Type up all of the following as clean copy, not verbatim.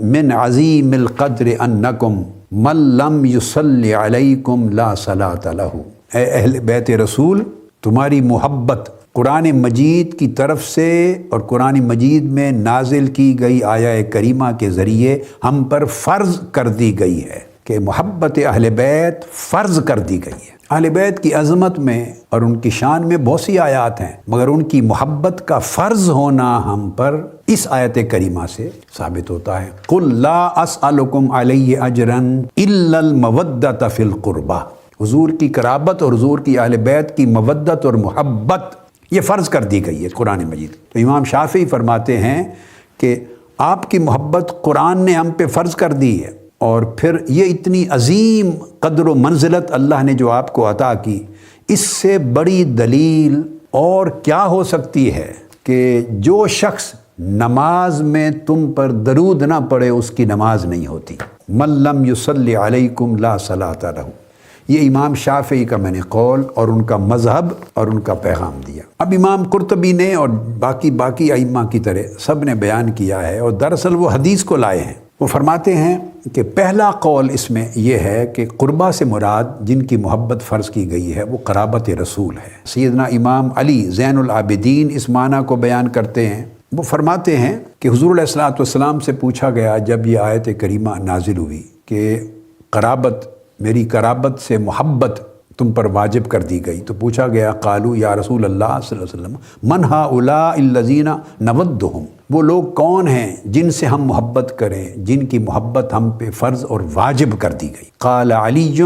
من عظیم القدر انکم من لم یصلی علیکم لا صلاۃ لہ۔ اے اہل بیت رسول، تمہاری محبت قرآن مجید کی طرف سے اور قرآن مجید میں نازل کی گئی آیہ کریمہ کے ذریعے ہم پر فرض کر دی گئی ہے کہ محبت اہل بیت فرض کر دی گئی ہے۔ اہل بیت کی عظمت میں اور ان کی شان میں بہت سی آیات ہیں، مگر ان کی محبت کا فرض ہونا ہم پر اس آیت کریمہ سے ثابت ہوتا ہے۔ قُلْ لَا أَسْأَلُكُمْ عَلَيْهِ أَجْرًا إِلَّا الْمَوَدَّةَ فِي الْقُرْبَى۔ حضور کی قرابت اور حضور کی اہل بیت کی مودت اور محبت یہ فرض کر دی گئی ہے قرآن مجید۔ تو امام شافعی فرماتے ہیں کہ آپ کی محبت قرآن نے ہم پہ فرض کر دی ہے، اور پھر یہ اتنی عظیم قدر و منزلت اللہ نے جو آپ کو عطا کی، اس سے بڑی دلیل اور کیا ہو سکتی ہے کہ جو شخص نماز میں تم پر درود نہ پڑھے اس کی نماز نہیں ہوتی۔ من لم یصلی علیکم لا صلاۃ لہ۔ یہ امام شافعی کا میں نے قول اور ان کا مذہب اور ان کا پیغام دیا۔ اب امام قرطبی نے اور باقی ائمہ کی طرح سب نے بیان کیا ہے، اور دراصل وہ حدیث کو لائے ہیں۔ وہ فرماتے ہیں کہ پہلا قول اس میں یہ ہے کہ قربہ سے مراد جن کی محبت فرض کی گئی ہے وہ قرابت رسول ہے۔ سیدنا امام علی زین العابدین اس معنی کو بیان کرتے ہیں۔ وہ فرماتے ہیں کہ حضور علیہ الصلوۃ والسلام سے پوچھا گیا جب یہ آیت کریمہ نازل ہوئی کہ میری قرابت سے محبت تم پر واجب کر دی گئی، تو پوچھا گیا قالو یا رسول اللہ صلی اللہ علیہ وسلم من ہؤلاء الذین نودہم، وہ لوگ کون ہیں جن سے ہم محبت کریں، جن کی محبت ہم پہ فرض اور واجب کر دی گئی۔ قال علی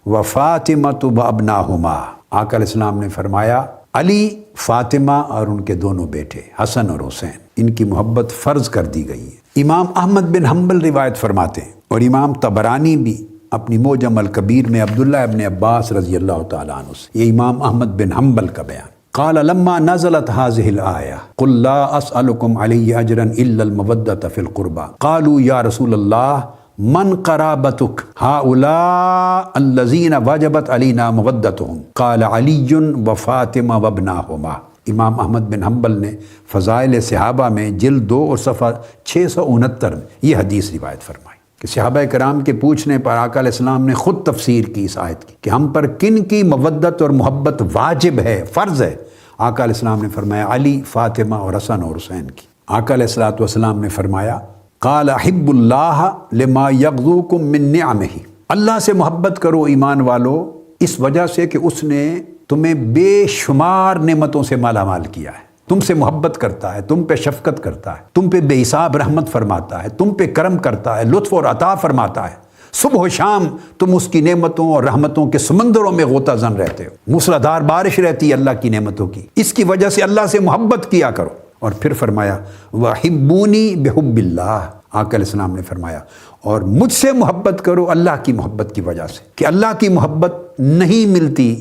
و فاطمۃ وابناہما، آقا علیہ السلام نے فرمایا علی، فاطمہ اور ان کے دونوں بیٹے حسن اور حسین، ان کی محبت فرض کر دی گئی ہے۔ امام احمد بن حنبل روایت فرماتے ہیں، اور امام طبرانی بھی اپنی معجم الکبیر میں عبداللہ ابن عباس رضی اللہ تعالیٰ عنہ سے، یہ امام احمد بن حنبل کا بیان۔ قال لما نزلت هذه الآية قل لا أسألكم عليه أجرا إلا المودة في القربى قالوا يا رسول الله من قرابتك هؤلاء الذين وجبت علينا مودتهم قال علي وفاطمة وابناهما۔ امام احمد بن حنبل نے فضائل صحابہ میں جلد 2 اور صفحہ 669 میں یہ حدیث روایت فرمائی کہ صحابہ کرام کے پوچھنے پر آقا علیہ السلام نے خود تفسیر کی اس آیت کی کہ ہم پر کن کی مودت اور محبت واجب ہے، فرض ہے۔ آقا علیہ السلام نے فرمایا علی، فاطمہ اور حسن اور حسین کی۔ آقا علیہ السلام نے فرمایا قال احب اللہ لما یغزوکم من نعمہ، اللہ سے محبت کرو ایمان والو اس وجہ سے کہ اس نے تمہیں بے شمار نعمتوں سے مالا مال کیا ہے، تم سے محبت کرتا ہے، تم پہ شفقت کرتا ہے، تم پہ بے حساب رحمت فرماتا ہے، تم پہ کرم کرتا ہے، لطف اور عطا فرماتا ہے۔ صبح و شام تم اس کی نعمتوں اور رحمتوں کے سمندروں میں غوطہ زن رہتے ہو، موسلادھار بارش رہتی ہے اللہ کی نعمتوں کی، اس کی وجہ سے اللہ سے محبت کیا کرو۔ اور پھر فرمایا وَحِبُّونِي بِحُبِّ اللَّهِ، آقا علیہ السلام نے فرمایا اور مجھ سے محبت کرو اللہ کی محبت کی وجہ سے، کہ اللہ کی محبت نہیں ملتی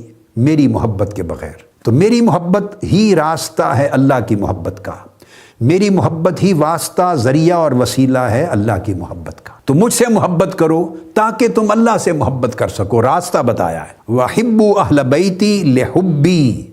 میری محبت کے بغیر۔ تو میری محبت ہی راستہ ہے اللہ کی محبت کا، میری محبت ہی واسطہ، ذریعہ اور وسیلہ ہے اللہ کی محبت کا۔ تو مجھ سے محبت کرو تاکہ تم اللہ سے محبت کر سکو، راستہ بتایا ہے۔ وَحِبُّوا أَهْلَ بَيْتِي لِحُبِّي،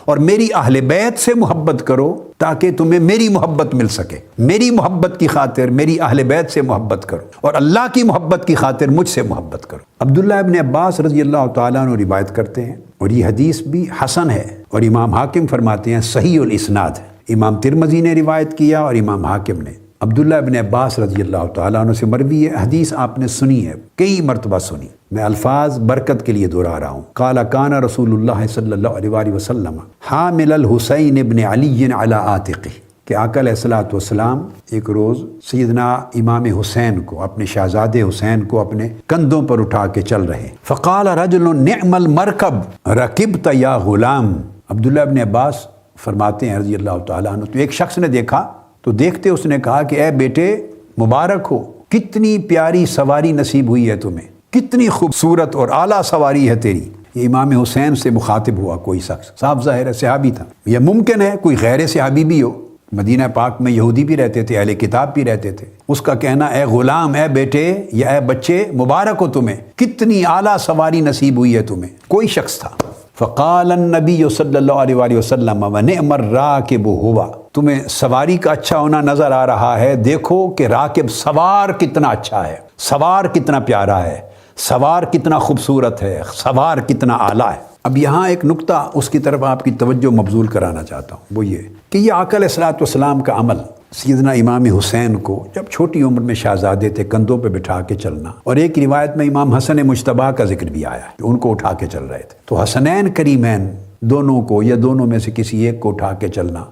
اور میری اہل بیت سے محبت کرو تاکہ تمہیں میری محبت مل سکے، میری محبت کی خاطر میری اہل بیت سے محبت کرو، اور اللہ کی محبت کی خاطر مجھ سے محبت کرو۔ عبداللہ ابن عباس رضی اللہ تعالیٰ عنہ روایت کرتے ہیں، اور یہ حدیث بھی حسن ہے، اور امام حاکم فرماتے ہیں صحیح الاسناد ہے۔ امام ترمذی نے روایت کیا اور امام حاکم نے۔ عبداللہ ابن عباس رضی اللہ تعالیٰ عنہ سے مروی ہے، حدیث آپ نے سنی ہے، کئی مرتبہ سنی، میں الفاظ برکت کے لیے دہرا رہا ہوں۔ قال کان رسول اللہ صلی اللہ علیہ وسلم حامل الحسین ابن علی علی عاتقہ، کہ آقا علیہ الصلوۃ والسلام ایک روز سیدنا امام حسین کو، اپنے شہزادے حسین کو اپنے کندھوں پر اٹھا کے چل رہے۔ فقال رجل نعم المرکب رکبت یا غلام، عبداللہ ابن عباس فرماتے ہیں رضی اللہ تعالیٰ عنہ، تو ایک شخص نے دیکھا، تو دیکھتے اس نے کہا کہ اے بیٹے مبارک ہو، کتنی پیاری سواری نصیب ہوئی ہے تمہیں، کتنی خوبصورت اور اعلیٰ سواری ہے تیری۔ یہ امام حسین سے مخاطب ہوا کوئی شخص، صاحب ظاہر ہے صحابی تھا، یا ممکن ہے کوئی غیر صحابی بھی ہو، مدینہ پاک میں یہودی بھی رہتے تھے، اہل کتاب بھی رہتے تھے، اس کا کہنا اے غلام، اے بیٹے یا اے بچے مبارک ہو تمہیں، کتنی اعلیٰ سواری نصیب ہوئی ہے تمہیں، کوئی شخص تھا۔ فقال النبی صلی اللہ علیہ وسلم ونعم الراکب ہوا، تمہیں سواری کا اچھا ہونا نظر آ رہا ہے، دیکھو کہ راکب سوار کتنا اچھا ہے، سوار کتنا پیارا ہے، سوار کتنا خوبصورت ہے، سوار کتنا اعلیٰ ہے۔ اب یہاں ایک نقطہ اس کی طرف آپ کی توجہ مبذول کرانا چاہتا ہوں، وہ یہ کہ یہ آقا علیہ الصلوۃ والسلام کا عمل، سیدنا امام حسین کو جب چھوٹی عمر میں شہزادے تھے کندھوں پہ بٹھا کے چلنا، اور ایک روایت میں امام حسن مجتبیٰ کا ذکر بھی آیا کہ ان کو اٹھا کے چل رہے تھے، تو حسنین کریمین دونوں کو یا دونوں میں سے کسی ایک کو اٹھا کے چلنا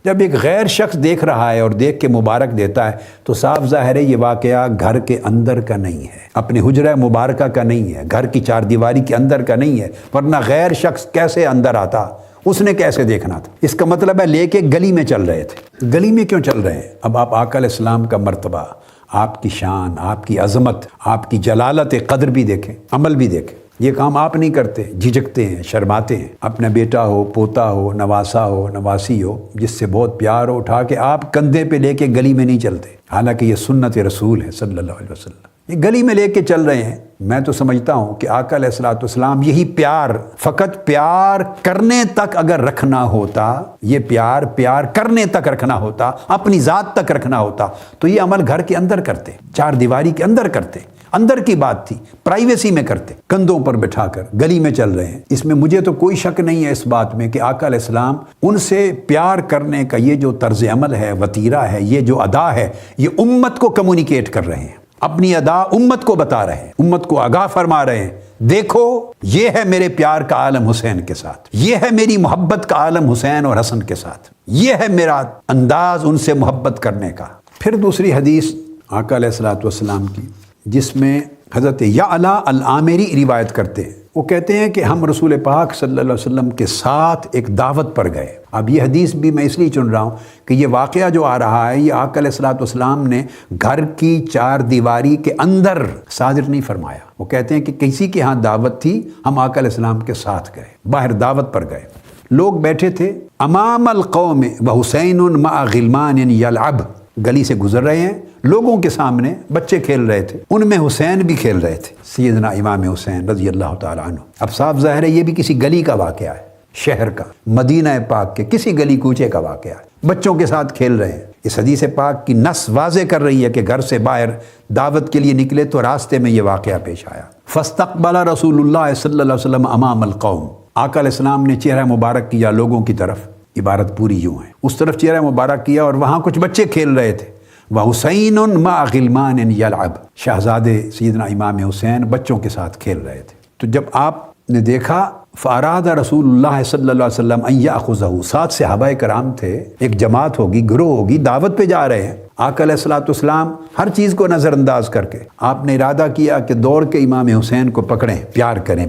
جب ایک غیر شخص دیکھ رہا ہے اور دیکھ کے مبارک دیتا ہے تو صاف ظاہر ہے یہ واقعہ گھر کے اندر کا نہیں ہے، اپنے حجرہ مبارکہ کا نہیں ہے، گھر کی چار دیواری کے اندر کا نہیں ہے، ورنہ غیر شخص کیسے اندر آتا، اس نے کیسے دیکھنا تھا؟ اس کا مطلب ہے لے کے گلی میں چل رہے تھے۔ گلی میں کیوں چل رہے ہیں؟ اب آپ آقا علیہ السلام کا مرتبہ، آپ کی شان، آپ کی عظمت، آپ کی جلالت قدر بھی دیکھیں، عمل بھی دیکھیں۔ یہ کام آپ نہیں کرتے، جھجکتے ہیں، شرماتے ہیں۔ اپنا بیٹا ہو، پوتا ہو، نواسا ہو، نواسی ہو، جس سے بہت پیار ہو، اٹھا کے آپ کندھے پہ لے کے گلی میں نہیں چلتے، حالانکہ یہ سنت رسول ہے صلی اللہ علیہ وسلم۔ یہ گلی میں لے کے چل رہے ہیں۔ میں تو سمجھتا ہوں کہ آقا علیہ الصلوۃ والسلام یہی پیار، فقط پیار کرنے تک اگر رکھنا ہوتا، یہ پیار کرنے تک رکھنا ہوتا، اپنی ذات تک رکھنا ہوتا تو یہ عمل گھر کے اندر کرتے، چار دیواری کے اندر کرتے، اندر کی بات تھی، پرائیویسی میں کرتے۔ کندھوں پر بٹھا کر گلی میں چل رہے ہیں، اس میں مجھے تو کوئی شک نہیں ہے اس بات میں کہ آقا علیہ السلام ان سے پیار کرنے کا یہ جو طرز عمل ہے، وتیرہ ہے، یہ جو ادا ہے، یہ امت کو کمیونیکیٹ کر رہے ہیں، اپنی ادا امت کو بتا رہے ہیں، امت کو آگاہ فرما رہے ہیں، دیکھو یہ ہے میرے پیار کا عالم حسین کے ساتھ، یہ ہے میری محبت کا عالم حسین اور حسن کے ساتھ، یہ ہے میرا انداز ان سے محبت کرنے کا۔ پھر دوسری حدیث آقا علیہ الصلوۃ والسلام کی، جس میں حضرت یعلا العامری روایت کرتے ہیں، وہ کہتے ہیں کہ ہم رسول پاک صلی اللہ علیہ وسلم کے ساتھ ایک دعوت پر گئے۔ اب یہ حدیث بھی میں اس لیے چن رہا ہوں کہ یہ واقعہ جو آ رہا ہے یہ آقا علیہ الصلوۃ والسلام نے گھر کی چار دیواری کے اندر صادر نہیں فرمایا۔ وہ کہتے ہیں کہ کسی کے ہاں دعوت تھی، ہم آقا علیہ السلام کے ساتھ گئے، باہر دعوت پر گئے، لوگ بیٹھے تھے، امام القوم وحسین مع غلمان یلعب، گلی سے گزر رہے ہیں، لوگوں کے سامنے بچے کھیل رہے تھے، ان میں حسین بھی کھیل رہے تھے، سیدنا امام حسین رضی اللہ تعالیٰ عنہ۔ اب صاف ظاہر ہے یہ بھی کسی گلی کا واقعہ ہے، شہر کا، مدینہ پاک کے کسی گلی کوچے کا واقعہ ہے، بچوں کے ساتھ کھیل رہے ہیں۔ اس حدیث پاک کی نص واضح کر رہی ہے کہ گھر سے باہر دعوت کے لیے نکلے تو راستے میں یہ واقعہ پیش آیا۔ فاستقبل رسول اللہ صلی اللہ علیہ وسلم امام القوم، آقا علیہ السلام نے چہرہ مبارک کیا لوگوں کی طرف، عبارت پوری یوں ہے، اس طرف چہرہ مبارک کیا اور وہاں کچھ بچے کھیل رہے تھے، وحسین مع غلمان یلعب، شہزادے سیدنا امام حسین بچوں کے ساتھ کھیل رہے تھے۔ تو جب آپ نے دیکھا فاراد رسول اللہ صلی اللہ علیہ وسلم ان یاخذہ، ساتھ صحابہ کرام تھے، ایک جماعت ہوگی، گروہ ہوگی، دعوت پہ جا رہے ہیں، آقا علیہ الصلوۃ والسلام ہر چیز کو نظر انداز کر کے آپ نے ارادہ کیا کہ دوڑ کے امام حسین کو پکڑیں، پیار کریں،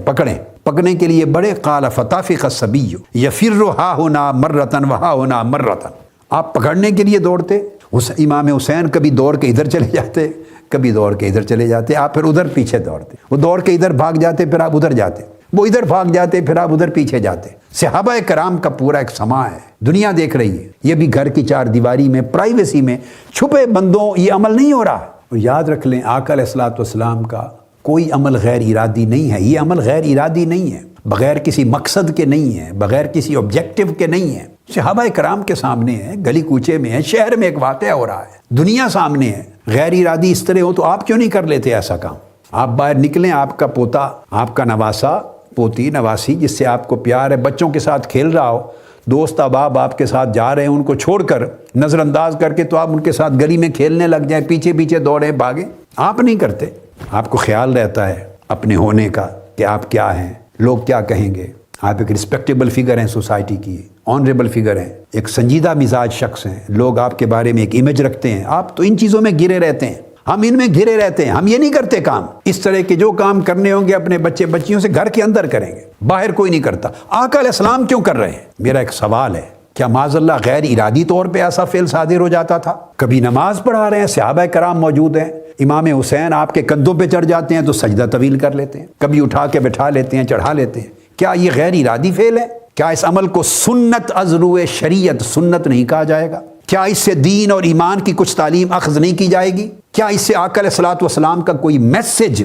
پکڑنے کے لیے بڑے، قال فطافق الصبی یفر ہا ہنا مرتن وہا ہونا مرتن، آپ پکڑنے کے لیے دوڑتے، اس امام حسین کبھی دوڑ کے ادھر چلے جاتے، کبھی دوڑ کے ادھر چلے جاتے، آپ پھر ادھر پیچھے دوڑتے، وہ دوڑ کے ادھر بھاگ جاتے پھر آپ ادھر جاتے، وہ ادھر بھاگ جاتے پھر آپ ادھر پیچھے جاتے۔ صحابہ کرام کا پورا ایک سماع ہے، دنیا دیکھ رہی ہے، یہ بھی گھر کی چار دیواری میں، پرائیویسی میں، چھپے بندوں یہ عمل نہیں ہو رہا۔ اور یاد رکھ لیں آقا علیہ الصلوۃ والسلام کا کوئی عمل غیر ارادی نہیں ہے، یہ عمل غیر ارادی نہیں ہے، بغیر کسی مقصد کے نہیں ہے، بغیر کسی آبجیکٹو کے نہیں ہے۔ صحابہ کرام کے سامنے ہے، گلی کوچے میں ہے، شہر میں ایک واقعہ ہو رہا ہے، دنیا سامنے ہے، غیر ارادی اس طرح ہو تو آپ کیوں نہیں کر لیتے ایسا کام؟ آپ باہر نکلیں، آپ کا پوتا، آپ کا نواسا، پوتی، نواسی جس سے آپ کو پیار ہے، بچوں کے ساتھ کھیل رہا ہو، دوست احباب آپ کے ساتھ جا رہے ہیں، ان کو چھوڑ کر، نظر انداز کر کے تو آپ ان کے ساتھ گلی میں کھیلنے لگ جائیں، پیچھے پیچھے دوڑیں، بھاگیں، آپ نہیں کرتے۔ آپ کو خیال رہتا ہے اپنے ہونے کا کہ آپ کیا ہیں، لوگ کیا کہیں گے، آپ ایک رسپیکٹیبل فگر ہیں سوسائٹی کی، آنریبل فگر ہیں، ایک سنجیدہ مزاج شخص ہیں، لوگ آپ کے بارے میں ایک امیج رکھتے ہیں، آپ تو ان چیزوں میں گھرے رہتے ہیں، ہم ان میں گھرے رہتے ہیں، ہم یہ نہیں کرتے کام، اس طرح کے جو کام کرنے ہوں گے اپنے بچے بچیوں سے گھر کے اندر کریں گے، باہر کوئی نہیں کرتا۔ آقا علیہ السلام کیوں کر رہے ہیں؟ میرا ایک سوال ہے، کیا معاذ اللہ غیر ارادی طور پہ ایسا فعل صادر ہو جاتا تھا؟ کبھی نماز پڑھا رہے ہیں، صحابہ کرام موجود ہیں، امام حسین آپ کے کندھوں پہ چڑھ جاتے ہیں تو سجدہ طویل کر لیتے ہیں، کبھی اٹھا کے بٹھا لیتے ہیں، چڑھا لیتے ہیں، کیا یہ غیر ارادی فعل ہے؟ کیا اس عمل کو سنت از روئے شریعت سنت نہیں کہا جائے گا؟ کیا اس سے دین اور ایمان کی کچھ تعلیم اخذ نہیں کی جائے گی؟ کیا اس سے آقا علیہ الصلوۃ والسلام کا کوئی میسج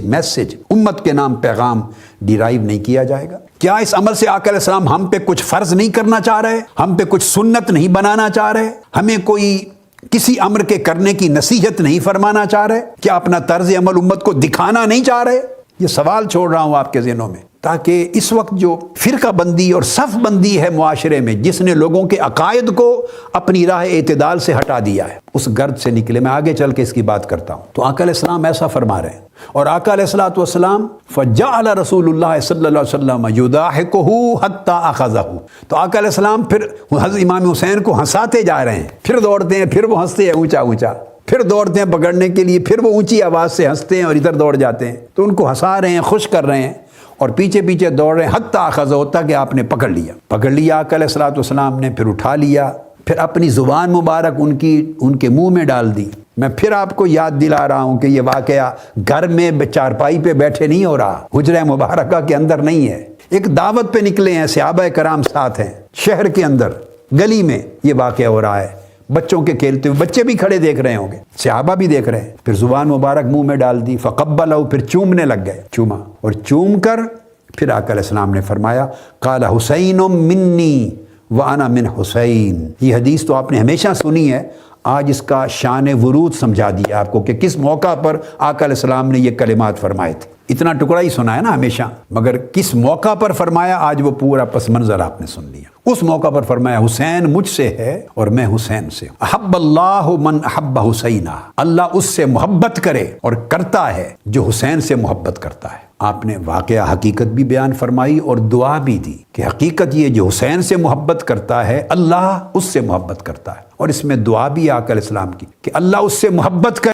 امت کے نام پیغام ڈیرائیو نہیں کیا جائے گا؟ کیا اس عمل سے آقا علیہ السلام ہم پہ کچھ فرض نہیں کرنا چاہ رہے؟ ہم پہ کچھ سنت نہیں بنانا چاہ رہے؟ ہمیں کوئی کسی امر کے کرنے کی نصیحت نہیں فرمانا چاہ رہے؟ کیا اپنا طرز عمل امت کو دکھانا نہیں چاہ رہے؟ یہ سوال چھوڑ رہا ہوں آپ کے ذہنوں میں، تاکہ اس وقت جو فرقہ بندی اور صف بندی ہے معاشرے میں، جس نے لوگوں کے عقائد کو اپنی راہ اعتدال سے ہٹا دیا ہے، اس گرد سے نکلے۔ میں آگے چل کے اس کی بات کرتا ہوں۔ تو آقا علیہ السلام ایسا فرما رہے ہیں، اور آقا علیہ الصلوۃ والسلام فجعل رسول اللہ صلی اللہ علیہ وسلم یضاحکہ حتی اخذہ، تو آقا علیہ السلام پھر حضرت امام حسین کو ہنساتے جا رہے ہیں، پھر دوڑتے ہیں، پھر وہ ہنستے ہیں اونچا اونچا، پھر دوڑتے ہیں پکڑنے کے لیے، پھر وہ اونچی آواز سے ہنستے ہیں اور ادھر دوڑ جاتے ہیں۔ تو ان کو ہنسا رہے ہیں، خوش کر رہے ہیں، اور پیچھے پیچھے دوڑ رہے ہیں، حتی اخذہ، ہوتا کہ آپ نے پکڑ لیا آقا علیہ الصلوۃ والسلام نے، پھر اٹھا لیا، پھر اپنی زبان مبارک ان کے منہ میں ڈال دی۔ میں پھر آپ کو یاد دلا رہا ہوں کہ یہ واقعہ گھر میں چارپائی پہ بیٹھے نہیں ہو رہا، حجرہ مبارکہ کے اندر نہیں ہے، ایک دعوت پہ نکلے ہیں، صحابہ کرام ساتھ ہیں، شہر کے اندر گلی میں یہ واقعہ ہو رہا ہے، بچوں کے کھیلتے ہوئے، بچے بھی کھڑے دیکھ رہے ہوں گے، صحابہ بھی دیکھ رہے ہیں۔ پھر زبان مبارک منہ میں ڈال دی، فقبلہ، پھر چومنے لگ گئے، چوما، اور چوم کر پھر آقا علیہ السلام نے فرمایا قال حسین منی وانا من حسین۔ یہ حدیث تو آپ نے ہمیشہ سنی ہے، آج اس کا شان ورود سمجھا دیا آپ کو کہ کس موقع پر آقا علیہ السلام نے یہ کلمات فرمائے تھے۔ اتنا ٹکڑا ہی سنا ہے نا ہمیشہ، مگر کس موقع پر فرمایا آج وہ پورا پس منظر آپ نے سن لیا۔ اس موقع پر فرمایا حسین مجھ سے ہے اور میں حسین سے ہوں۔ احب اللہ من احب حسینہ، اللہ اس سے محبت کرے اور کرتا ہے جو حسین سے محبت کرتا ہے۔ آپ نے واقعہ حقیقت بھی بیان فرمائی اور دعا بھی دی کہ حقیقت یہ جو حسین سے محبت کرتا ہے اللہ اس سے محبت کرتا ہے، اور اس میں دعا بھی آقا علیہ السلام کی کہ اللہ اس سے محبت کرے